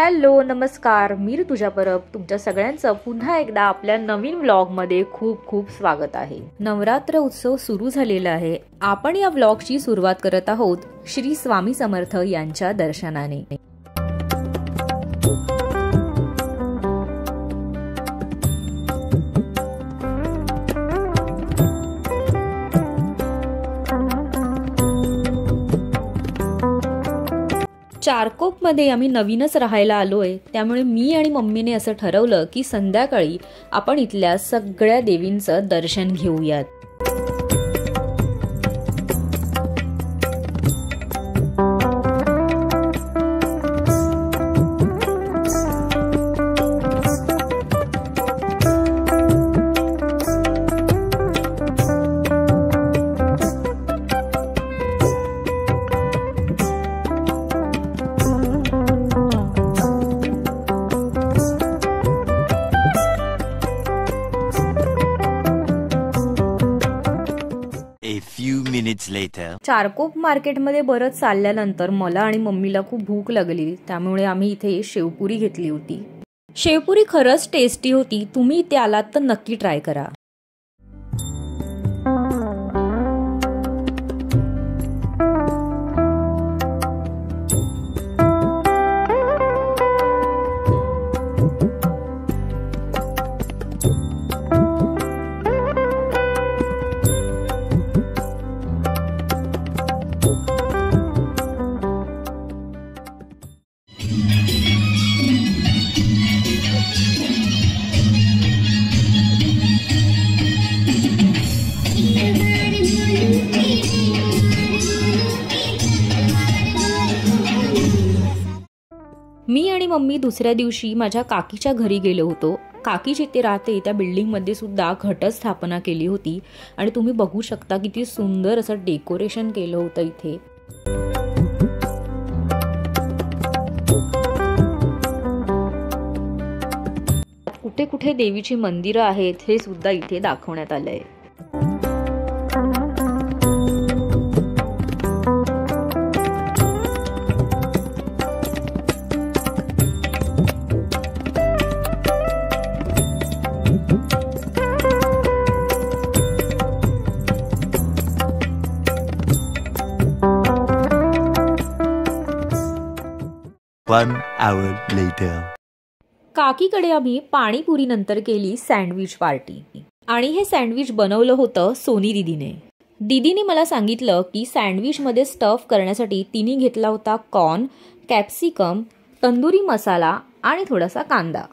Hello नमस्कार, मी ऋतुजा परब तुमच्या सगळ्यांचं पुन्हा एकदा आपल्या नवीन व्लॉगमध्ये खूप खूप स्वागत आहे। नवरात्र उत्सव सुरू झालेला आहे। आपण या व्लॉगची सुरुवात करत आहोत श्री स्वामी समर्थ यांच्या दर्शनाने। चारकोपमध्ये आम्ही नवीनच राहायला आलोय, त्यामुळे मी आणि मम्मीने असं ठरवलं की संध्याकाळी आपण इथल्या सगळ्या देवींचं दर्शन घेऊयात। चारकोप मार्केटमध्ये बरंच चालल्यानंतर मला आणि मम्मीला खूप भूक लागली, त्यामुळे आम्ही इथे शेवपुरी घेतली होती। शेवपुरी खरंच टेस्टी होती, तुम्ही इथे आलात तर नक्की ट्राय करा। मी आणि मम्मी दुसऱ्या दिवशी माझ्या काकीच्या घरी गेलो होतो। काकी जिथे राहते त्या बिल्डिंग मध्ये सुद्धा घटस्थापना केली होती आणि तुम्ही बघू शकता किती सुंदर असं डेकोरेशन केलं होतं इथे। कुठे कुठे देवीची मंदिरं आहेत हे सुद्धा इथे दाखवण्यात आलंय। One hour later. काकीकडे आम्ही पाणीपुरी नंतर केली सँडविच पार्टी आणि हे सँडविच बनवलं होतं सोनी दीदीने। दीदीने मला सांगितलं की सँडविच मध्ये स्टफ करण्यासाठी तिने घेतला होता कॉर्न, कॅप्सिकम, तंदुरी मसाला आणि थोडासा कांदा।